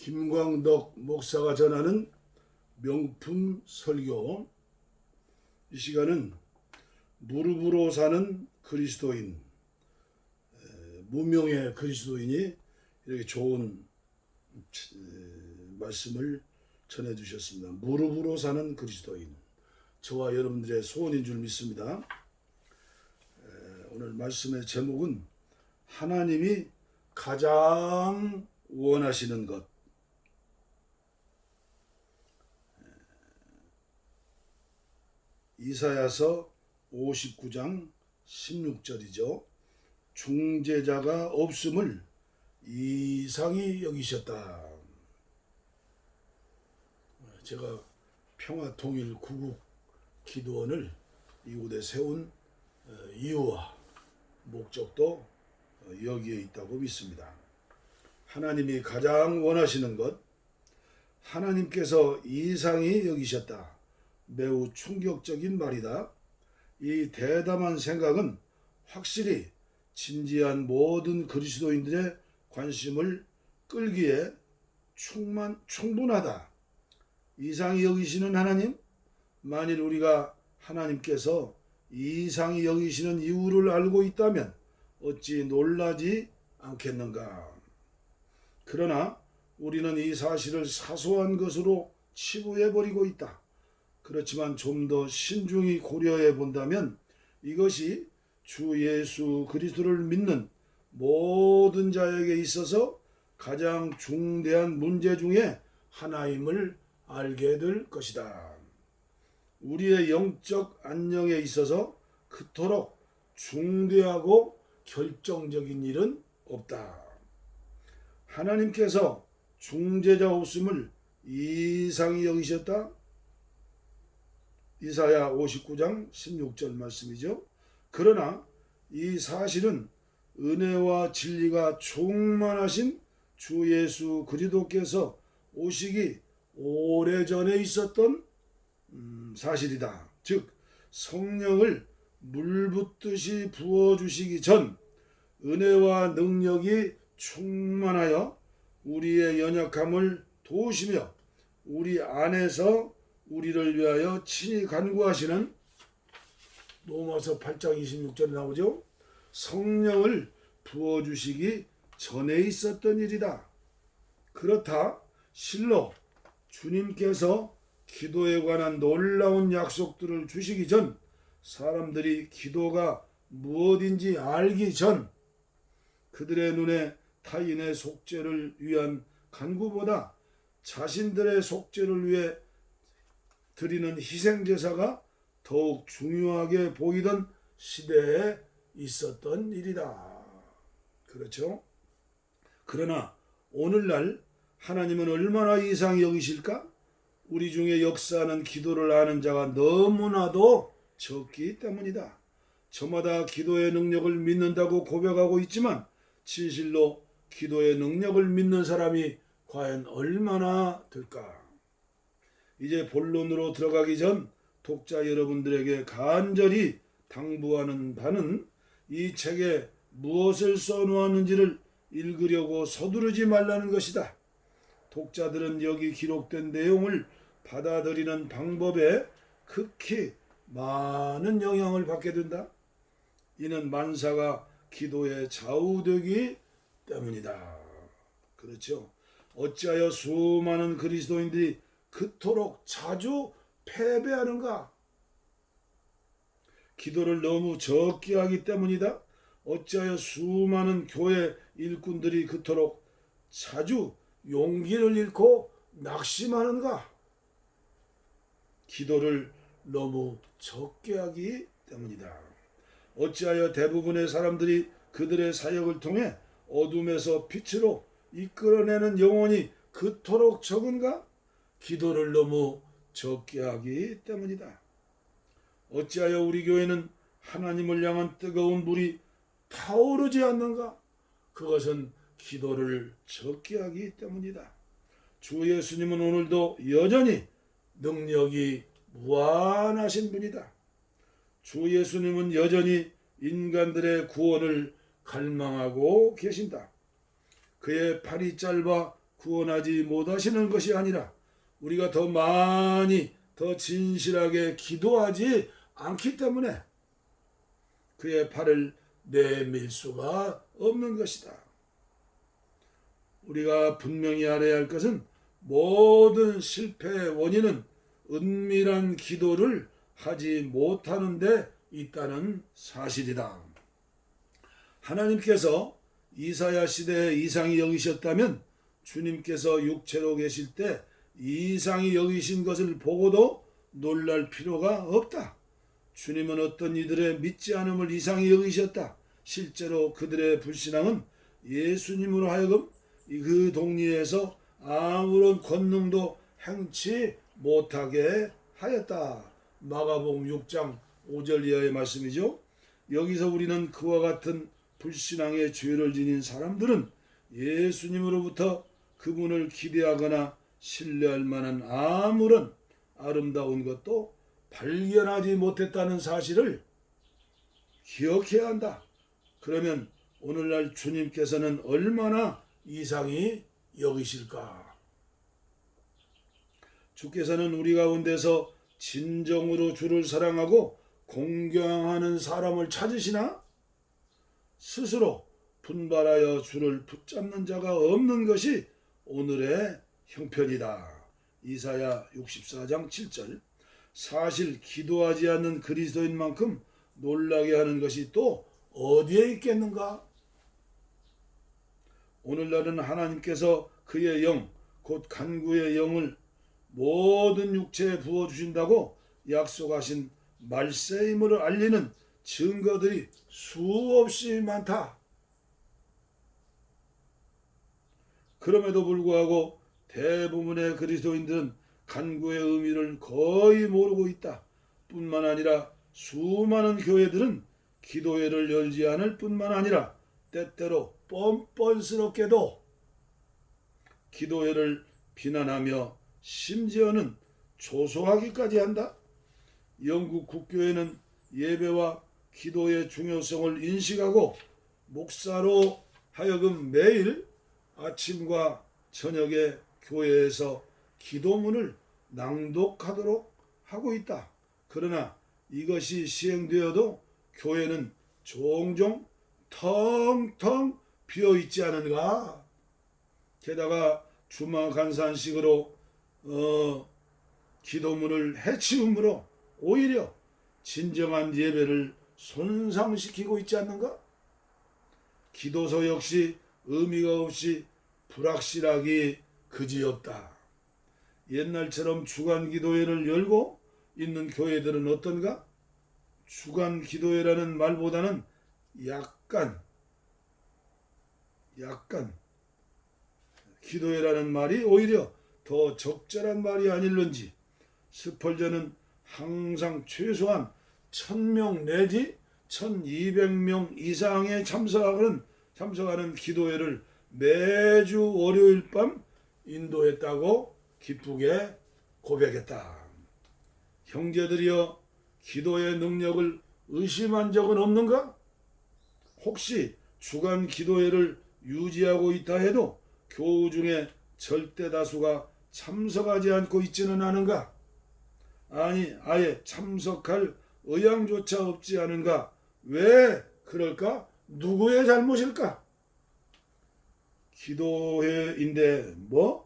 김광덕 목사가 전하는 명품 설교. 이 시간은 무릎으로 사는 그리스도인, 무명의 그리스도인이 이렇게 좋은 말씀을 전해주셨습니다. 무릎으로 사는 그리스도인, 저와 여러분들의 소원인 줄 믿습니다. 오늘 말씀의 제목은 하나님이 가장 원하시는 것. 이사야서 59장 16절이죠. 중재자가 없음을 이상히 여기셨다. 제가 평화통일구국 기도원을 이곳에 세운 이유와 목적도 여기에 있다고 믿습니다. 하나님이 가장 원하시는 것, 하나님께서 이상히 여기셨다. 매우 충격적인 말이다. 이 대담한 생각은 확실히 진지한 모든 그리스도인들의 관심을 끌기에 충분하다. 이상히 여기시는 하나님, 만일 우리가 하나님께서 이상히 여기시는 이유를 알고 있다면 어찌 놀라지 않겠는가. 그러나 우리는 이 사실을 사소한 것으로 치부해버리고 있다. 그렇지만 좀 더 신중히 고려해 본다면 이것이 주 예수 그리스도를 믿는 모든 자에게 있어서 가장 중대한 문제 중에 하나임을 알게 될 것이다. 우리의 영적 안녕에 있어서 그토록 중대하고 결정적인 일은 없다. 하나님께서 중재자 없음을 이상히 여기셨다. 이사야 59장 16절 말씀이죠. 그러나 이 사실은 은혜와 진리가 충만하신 주 예수 그리스도께서 오시기 오래전에 있었던 사실이다. 즉 성령을 물붓듯이 부어주시기 전 은혜와 능력이 충만하여 우리의 연약함을 도우시며 우리 안에서 우리를 위하여 친히 간구하시는 로마서 8장 26절에 나오죠. 성령을 부어주시기 전에 있었던 일이다. 그렇다 실로 주님께서 기도에 관한 놀라운 약속들을 주시기 전 사람들이 기도가 무엇인지 알기 전 그들의 눈에 타인의 속죄를 위한 간구보다 자신들의 속죄를 위해 드리는 희생제사가 더욱 중요하게 보이던 시대에 있었던 일이다. 그렇죠? 그러나 오늘날 하나님은 얼마나 이상히 여기실까? 우리 중에 역사하는 기도를 아는 자가 너무나도 적기 때문이다. 저마다 기도의 능력을 믿는다고 고백하고 있지만 진실로 기도의 능력을 믿는 사람이 과연 얼마나 될까? 이제 본론으로 들어가기 전 독자 여러분들에게 간절히 당부하는 바는 이 책에 무엇을 써놓았는지를 읽으려고 서두르지 말라는 것이다. 독자들은 여기 기록된 내용을 받아들이는 방법에 극히 많은 영향을 받게 된다. 이는 만사가 기도에 좌우되기 때문이다. 그렇죠. 어찌하여 수많은 그리스도인들이 그토록 자주 패배하는가? 기도를 너무 적게 하기 때문이다. 어찌하여 수많은 교회 일꾼들이 그토록 자주 용기를 잃고 낙심하는가? 기도를 너무 적게 하기 때문이다. 어찌하여 대부분의 사람들이 그들의 사역을 통해 어둠에서 빛으로 이끌어내는 영혼이 그토록 적은가? 기도를 너무 적게 하기 때문이다. 어찌하여 우리 교회는 하나님을 향한 뜨거운 불이 타오르지 않는가? 그것은 기도를 적게 하기 때문이다. 주 예수님은 오늘도 여전히 능력이 무한하신 분이다. 주 예수님은 여전히 인간들의 구원을 갈망하고 계신다. 그의 팔이 짧아 구원하지 못하시는 것이 아니라 우리가 더 많이 더 진실하게 기도하지 않기 때문에 그의 팔을 내밀 수가 없는 것이다. 우리가 분명히 알아야 할 것은 모든 실패의 원인은 은밀한 기도를 하지 못하는 데 있다는 사실이다. 하나님께서 이사야 시대에 이상히 여기셨다면 주님께서 육체로 계실 때 이상히 여기신 것을 보고도 놀랄 필요가 없다. 주님은 어떤 이들의 믿지 않음을 이상히 여기셨다. 실제로 그들의 불신앙은 예수님으로 하여금 그 동리에서 아무런 권능도 행치 못하게 하였다. 마가복음 6장 5절 이하의 말씀이죠. 여기서 우리는 그와 같은 불신앙의 죄를 지닌 사람들은 예수님으로부터 그분을 기대하거나 신뢰할 만한 아무런 아름다운 것도 발견하지 못했다는 사실을 기억해야 한다. 그러면 오늘날 주님께서는 얼마나 이상히 여기실까? 주께서는 우리 가운데서 진정으로 주를 사랑하고 공경하는 사람을 찾으시나? 스스로 분발하여 주를 붙잡는 자가 없는 것이 오늘의 형편이다. 이사야 64장 7절. 사실 기도하지 않는 그리스도인만큼 놀라게 하는 것이 또 어디에 있겠는가? 오늘날은 하나님께서 그의 영, 곧 간구의 영을 모든 육체에 부어주신다고 약속하신 말세임을 알리는 증거들이 수없이 많다. 그럼에도 불구하고 대부분의 그리스도인들은 간구의 의미를 거의 모르고 있다. 뿐만 아니라 수많은 교회들은 기도회를 열지 않을 뿐만 아니라 때때로 뻔뻔스럽게도 기도회를 비난하며 심지어는 조소하기까지 한다. 영국 국교회는 예배와 기도의 중요성을 인식하고 목사로 하여금 매일 아침과 저녁에 교회에서 기도문을 낭독하도록 하고 있다. 그러나 이것이 시행되어도 교회는 종종 텅텅 비어있지 않은가? 게다가 주마 간산식으로 기도문을 해치움으로 오히려 진정한 예배를 손상시키고 있지 않는가? 기도서 역시 의미가 없이 불확실하기 그지없다. 옛날처럼 주간 기도회를 열고 있는 교회들은 어떤가? 주간 기도회라는 말보다는 약간 기도회라는 말이 오히려 더 적절한 말이 아닐런지. 스펄전은 항상 최소한 1000명 내지 1200명 이상의 참석하는 기도회를 매주 월요일 밤 인도했다고 기쁘게 고백했다. 형제들이여, 기도의 능력을 의심한 적은 없는가? 혹시 주간 기도회를 유지하고 있다 해도 교우 중에 절대 다수가 참석하지 않고 있지는 않은가? 아니, 아예 참석할 의향조차 없지 않은가? 왜 그럴까? 누구의 잘못일까? 기도회인데 뭐?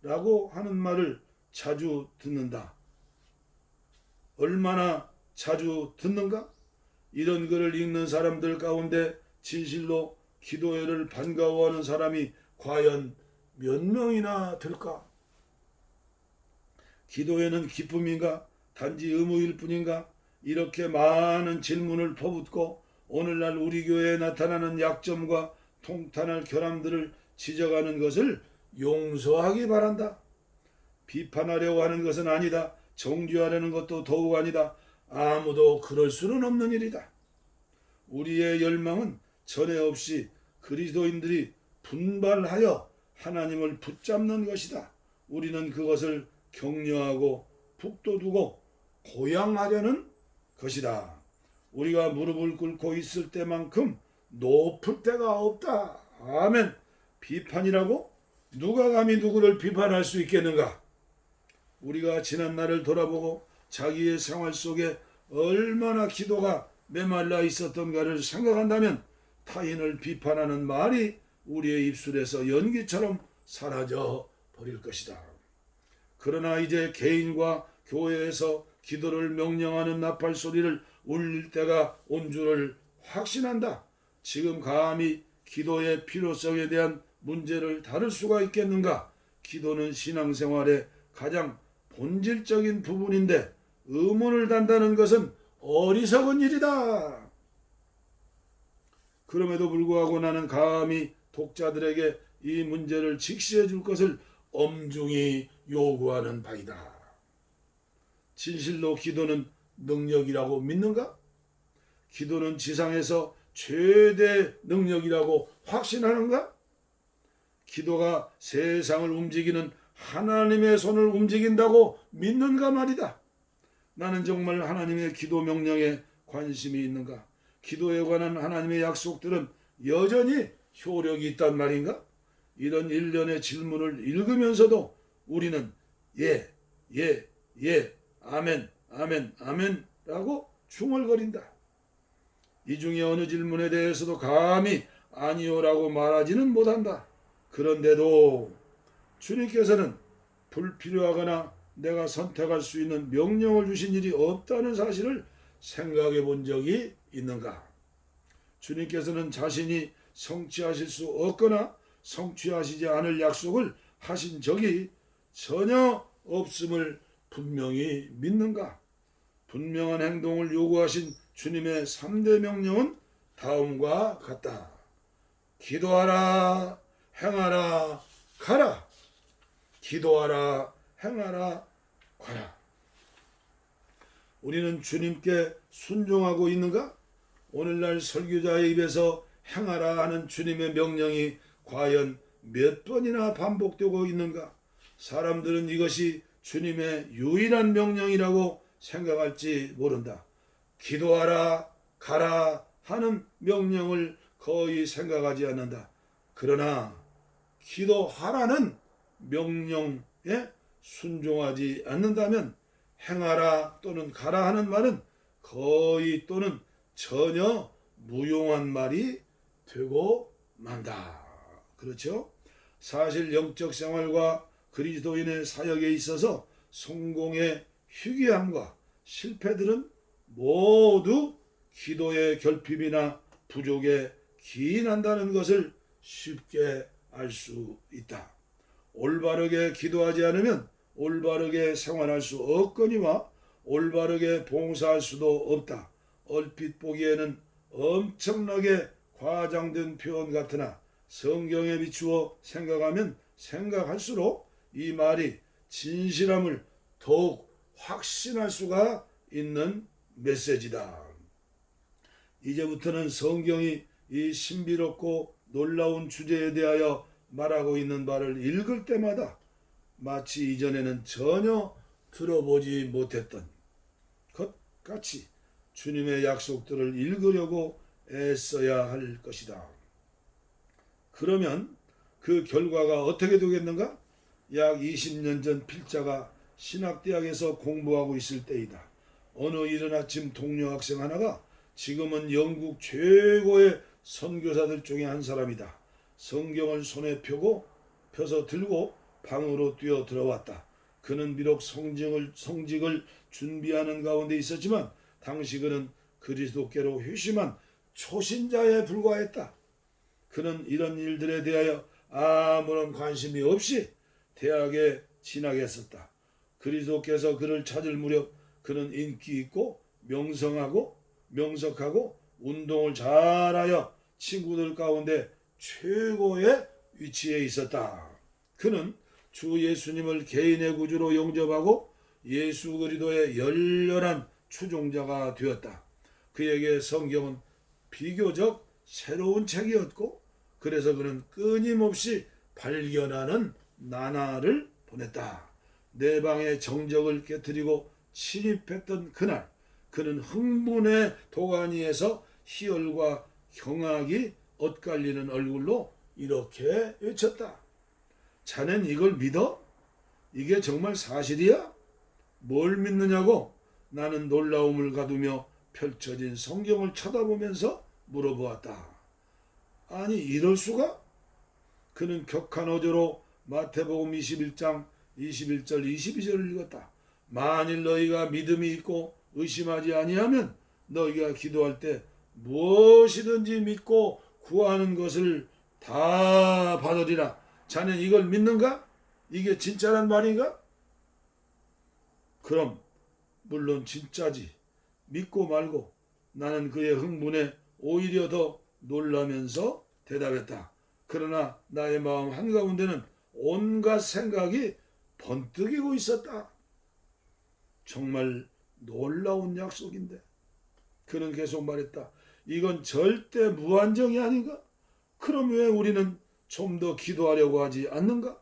라고 하는 말을 자주 듣는다. 얼마나 자주 듣는가? 이런 글을 읽는 사람들 가운데 진실로 기도회를 반가워하는 사람이 과연 몇 명이나 될까? 기도회는 기쁨인가? 단지 의무일 뿐인가? 이렇게 많은 질문을 퍼붓고 오늘날 우리 교회에 나타나는 약점과 통탄할 결함들을 지적하는 것을 용서하기 바란다. 비판하려고 하는 것은 아니다. 정죄하려는 것도 더욱 아니다. 아무도 그럴 수는 없는 일이다. 우리의 열망은 전에 없이 그리스도인들이 분발하여 하나님을 붙잡는 것이다. 우리는 그것을 격려하고 북돋우고 고양하려는 것이다. 우리가 무릎을 꿇고 있을 때만큼 높을 때가 없다. 아멘. 비판이라고 누가 감히 누구를 비판할 수 있겠는가? 우리가 지난 날을 돌아보고 자기의 생활 속에 얼마나 기도가 메말라 있었던가를 생각한다면 타인을 비판하는 말이 우리의 입술에서 연기처럼 사라져 버릴 것이다. 그러나 이제 개인과 교회에서 기도를 명령하는 나팔 소리를 울릴 때가 온 줄을 확신한다. 지금 감히 기도의 필요성에 대한 문제를 다룰 수가 있겠는가? 기도는 신앙생활의 가장 본질적인 부분인데 의문을 단다는 것은 어리석은 일이다. 그럼에도 불구하고 나는 감히 독자들에게 이 문제를 직시해 줄 것을 엄중히 요구하는 바이다. 진실로 기도는 능력이라고 믿는가? 기도는 지상에서 최대 능력이라고 확신하는가? 기도가 세상을 움직이는 하나님의 손을 움직인다고 믿는가 말이다. 나는 정말 하나님의 기도 명령에 관심이 있는가? 기도에 관한 하나님의 약속들은 여전히 효력이 있단 말인가? 이런 일련의 질문을 읽으면서도 우리는 예, 예, 예, 아멘, 아멘, 아멘 라고 중얼거린다. 이 중에 어느 질문에 대해서도 감히 아니요라고 말하지는 못한다. 그런데도 주님께서는 불필요하거나 내가 선택할 수 있는 명령을 주신 일이 없다는 사실을 생각해 본 적이 있는가? 주님께서는 자신이 성취하실 수 없거나 성취하시지 않을 약속을 하신 적이 전혀 없음을 분명히 믿는가? 분명한 행동을 요구하신 주님의 3대 명령은 다음과 같다. 기도하라, 행하라, 가라. 기도하라, 행하라, 가라. 우리는 주님께 순종하고 있는가? 오늘날 설교자의 입에서 행하라 하는 주님의 명령이 과연 몇 번이나 반복되고 있는가? 사람들은 이것이 주님의 유일한 명령이라고 생각할지 모른다. 기도하라, 가라 하는 명령을 거의 생각하지 않는다. 그러나 기도하라는 명령에 순종하지 않는다면 행하라 또는 가라 하는 말은 거의 또는 전혀 무용한 말이 되고 만다. 그렇죠? 사실 영적 생활과 그리스도인의 사역에 있어서 성공의 희귀함과 실패들은 모두 기도의 결핍이나 부족에 기인한다는 것을 쉽게 알 수 있다. 올바르게 기도하지 않으면 올바르게 생활할 수 없거니와 올바르게 봉사할 수도 없다. 얼핏 보기에는 엄청나게 과장된 표현 같으나 성경에 비추어 생각하면 생각할수록 이 말이 진실함을 더욱 확신할 수가 있는 메시지다. 이제부터는 성경이 이 신비롭고 놀라운 주제에 대하여 말하고 있는 바를 읽을 때마다 마치 이전에는 전혀 들어보지 못했던 것 같이 주님의 약속들을 읽으려고 애써야 할 것이다. 그러면 그 결과가 어떻게 되겠는가? 약 20년 전 필자가 신학대학에서 공부하고 있을 때이다. 어느 이른 아침 동료 학생 하나가 지금은 영국 최고의 선교사들 중에 한 사람이다. 성경을 손에 펴서 들고 방으로 뛰어 들어왔다. 그는 비록 성직을 준비하는 가운데 있었지만 당시 그는 그리스도께로 회심한 초신자에 불과했다. 그는 이런 일들에 대하여 아무런 관심이 없이 대학에 진학했었다. 그리스도께서 그를 찾을 무렵 그는 인기 있고 명석하고 운동을 잘하여 친구들 가운데 최고의 위치에 있었다. 그는 주 예수님을 개인의 구주로 영접하고 예수 그리스도의 열렬한 추종자가 되었다. 그에게 성경은 비교적 새로운 책이었고 그래서 그는 끊임없이 발견하는 나날을 보냈다. 내 방에 정적을 깨뜨리고 침입했던 그날 그는 흥분의 도가니에서 희열과 경악이 엇갈리는 얼굴로 이렇게 외쳤다. 자넨 이걸 믿어? 이게 정말 사실이야? 뭘 믿느냐고 나는 놀라움을 가두며 펼쳐진 성경을 쳐다보면서 물어보았다. 아니 이럴 수가? 그는 격한 어조로 마태복음 21장 21절 22절을 읽었다. 만일 너희가 믿음이 있고 의심하지 아니하면 너희가 기도할 때 무엇이든지 믿고 구하는 것을 다 받으리라. 자넨 이걸 믿는가? 이게 진짜란 말인가? 그럼 물론 진짜지. 믿고 말고 나는 그의 흥분에 오히려 더 놀라면서 대답했다. 그러나 나의 마음 한가운데는 온갖 생각이 번뜩이고 있었다. 정말 놀라운 약속인데. 그는 계속 말했다. 이건 절대 무한정이 아닌가? 그럼 왜 우리는 좀 더 기도하려고 하지 않는가?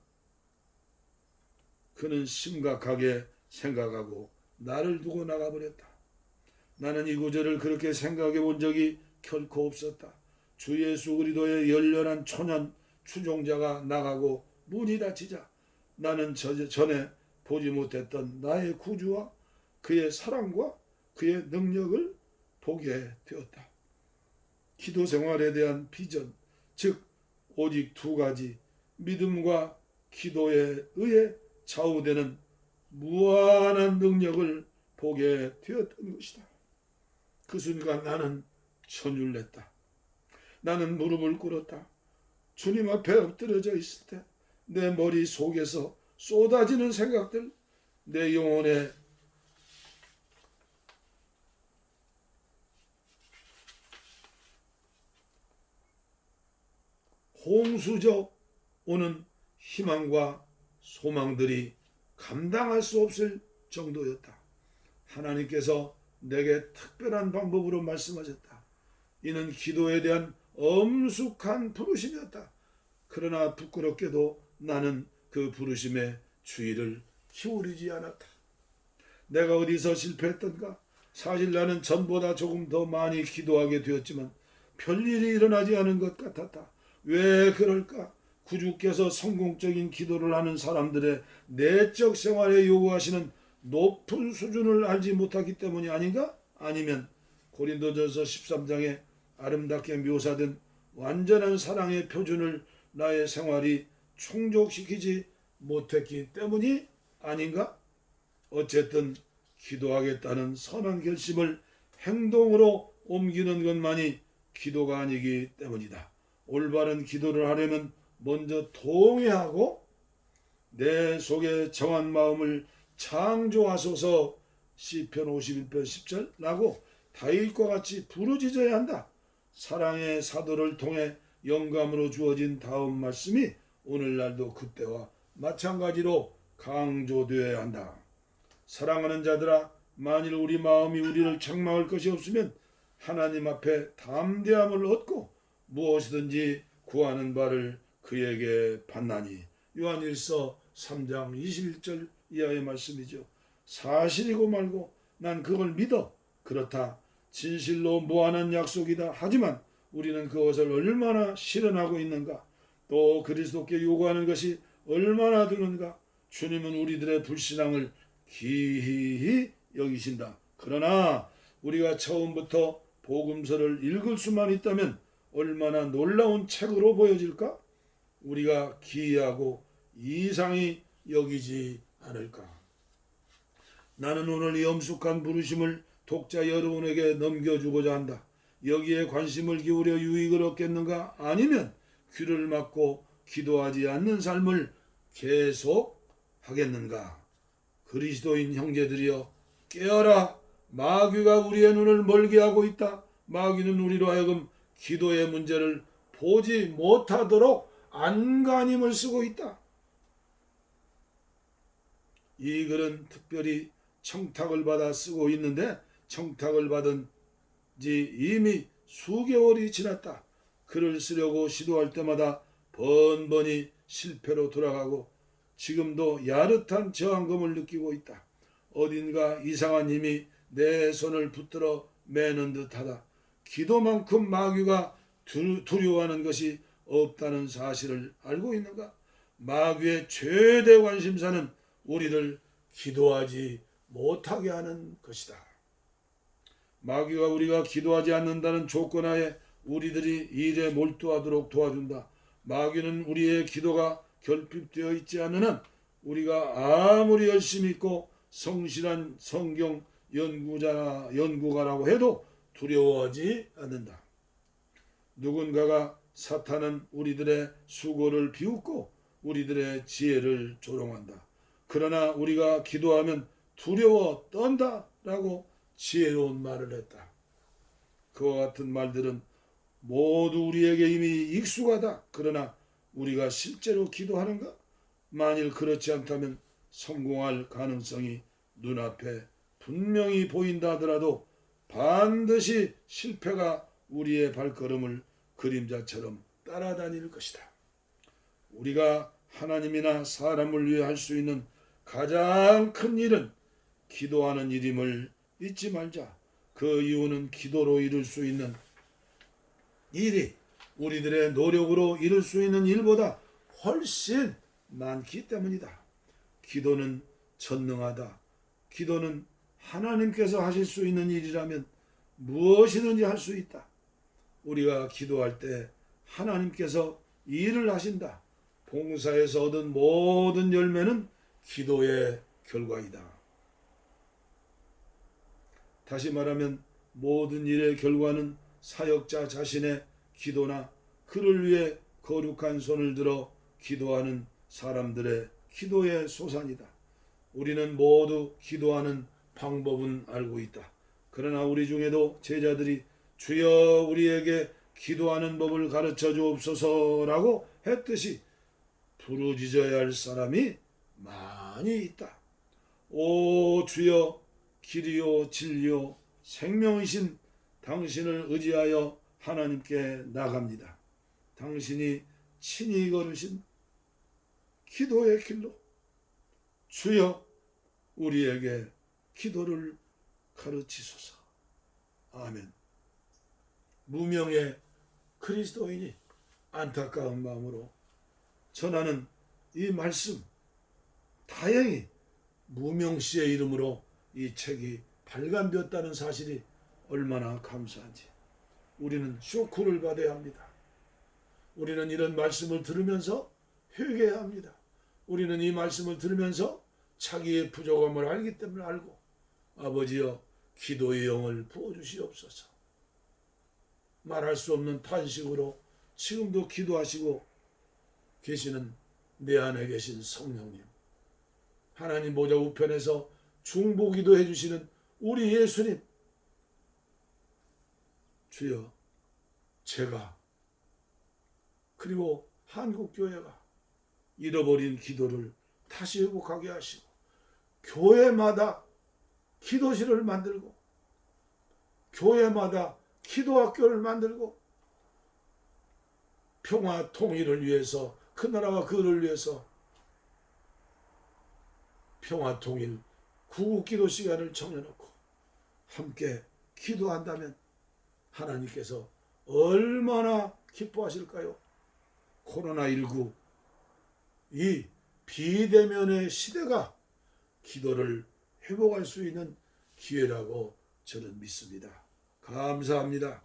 그는 심각하게 생각하고 나를 두고 나가버렸다. 나는 이 구절을 그렇게 생각해 본 적이 결코 없었다. 주 예수 그리스도의 열렬한 초년 추종자가 나가고 문이 닫히자 나는 전에 보지 못했던 나의 구주와 그의 사랑과 그의 능력을 보게 되었다. 기도 생활에 대한 비전, 즉 오직 두 가지, 믿음과 기도에 의해 좌우되는 무한한 능력을 보게 되었던 것이다. 그 순간 나는 천율냈다. 나는 무릎을 꿇었다. 주님 앞에 엎드려져 있을 때 내 머리 속에서 쏟아지는 생각들, 내 영혼에 홍수져 오는 희망과 소망들이 감당할 수 없을 정도였다. 하나님께서 내게 특별한 방법으로 말씀하셨다. 이는 기도에 대한 엄숙한 부르심이었다. 그러나 부끄럽게도 나는 그 부르심에 주의를 기울이지 않았다. 내가 어디서 실패했던가? 사실 나는 전보다 조금 더 많이 기도하게 되었지만 별일이 일어나지 않은 것 같았다. 왜 그럴까? 구주께서 성공적인 기도를 하는 사람들의 내적 생활에 요구하시는 높은 수준을 알지 못하기 때문이 아닌가? 아니면 고린도전서 13장에 아름답게 묘사된 완전한 사랑의 표준을 나의 생활이 충족시키지 못했기 때문이 아닌가? 어쨌든 기도하겠다는 선한 결심을 행동으로 옮기는 것만이 기도가 아니기 때문이다. 올바른 기도를 하려면 먼저 통회하고 내 속에 정한 마음을 창조하소서 시편 51편 10절라고 다윗과 같이 부르짖어야 한다. 사랑의 사도를 통해 영감으로 주어진 다음 말씀이 오늘날도 그때와 마찬가지로 강조되어야 한다. 사랑하는 자들아, 만일 우리 마음이 우리를 책망할 것이 없으면 하나님 앞에 담대함을 얻고 무엇이든지 구하는 바를 그에게 받나니. 요한일서 3장 21절 이하의 말씀이죠. 사실이고 말고 난 그걸 믿어. 그렇다. 진실로 무한한 약속이다. 하지만 우리는 그것을 얼마나 실현하고 있는가? 또 그리스도께 요구하는 것이 얼마나 되는가? 주님은 우리들의 불신앙을 기히 여기신다. 그러나 우리가 처음부터 복음서를 읽을 수만 있다면 얼마나 놀라운 책으로 보여질까? 우리가 기이하고 이상히 여기지 않을까? 나는 오늘 이 엄숙한 부르심을 독자 여러분에게 넘겨주고자 한다. 여기에 관심을 기울여 유익을 얻겠는가? 아니면 귀를 막고 기도하지 않는 삶을 계속 하겠는가? 그리스도인 형제들이여 깨어라. 마귀가 우리의 눈을 멀게 하고 있다. 마귀는 우리로 하여금 기도의 문제를 보지 못하도록 안간힘을 쓰고 있다. 이 글은 특별히 청탁을 받아 쓰고 있는데 청탁을 받은 지 이미 수개월이 지났다. 글을 쓰려고 시도할 때마다 번번이 실패로 돌아가고 지금도 야릇한 저항감을 느끼고 있다. 어딘가 이상한 힘이 내 손을 붙들어 매는 듯하다. 기도만큼 마귀가 두려워하는 것이 없다는 사실을 알고 있는가? 마귀의 최대 관심사는 우리를 기도하지 못하게 하는 것이다. 마귀가 우리가 기도하지 않는다는 조건하에 우리들이 일에 몰두하도록 도와준다. 마귀는 우리의 기도가 결핍되어 있지 않는 한 우리가 아무리 열심히 있고 성실한 성경 연구가라고 해도 두려워하지 않는다. 누군가가 사탄은 우리들의 수고를 비웃고 우리들의 지혜를 조롱한다. 그러나 우리가 기도하면 두려워 떤다 라고 지혜로운 말을 했다. 그와 같은 말들은 모두 우리에게 이미 익숙하다. 그러나 우리가 실제로 기도하는가? 만일 그렇지 않다면 성공할 가능성이 눈앞에 분명히 보인다 하더라도 반드시 실패가 우리의 발걸음을 그림자처럼 따라다닐 것이다. 우리가 하나님이나 사람을 위해 할 수 있는 가장 큰 일은 기도하는 일임을 잊지 말자. 그 이유는 기도로 이룰 수 있는 일이 우리들의 노력으로 이룰 수 있는 일보다 훨씬 많기 때문이다. 기도는 전능하다. 기도는 하나님께서 하실 수 있는 일이라면 무엇이든지 할 수 있다. 우리가 기도할 때 하나님께서 일을 하신다. 봉사에서 얻은 모든 열매는 기도의 결과이다. 다시 말하면 모든 일의 결과는 사역자 자신의 기도나 그를 위해 거룩한 손을 들어 기도하는 사람들의 기도의 소산이다. 우리는 모두 기도하는 방법은 알고 있다. 그러나 우리 중에도 제자들이 주여 우리에게 기도하는 법을 가르쳐 주옵소서라고 했듯이 부르짖어야 할 사람이 많이 있다. 오 주여 길이요 진리요 생명이신 당신을 의지하여 하나님께 나갑니다. 당신이 친히 걸으신 기도의 길로 주여 우리에게 기도를 가르치소서. 아멘. 무명의 그리스도인이 안타까운 마음으로 전하는 이 말씀, 다행히 무명씨의 이름으로 이 책이 발간되었다는 사실이 얼마나 감사한지. 우리는 쇼크를 받아야 합니다. 우리는 이런 말씀을 들으면서 회개해야 합니다. 우리는 이 말씀을 들으면서 자기의 부족함을 알기 때문에 알고 아버지여 기도의 영을 부어주시옵소서. 말할 수 없는 탄식으로 지금도 기도하시고 계시는 내 안에 계신 성령님, 하나님 보좌 우편에서 중보기도 해주시는 우리 예수님, 주여 제가 그리고 한국교회가 잃어버린 기도를 다시 회복하게 하시고 교회마다 기도실을 만들고 교회마다 기도학교를 만들고 평화 통일을 위해서 그 나라와 그를 위해서 평화 통일 구국기도 시간을 정해놓고 함께 기도한다면 하나님께서 얼마나 기뻐하실까요? 코로나19 이 비대면의 시대가 기도를 회복할 수 있는 기회라고 저는 믿습니다. 감사합니다.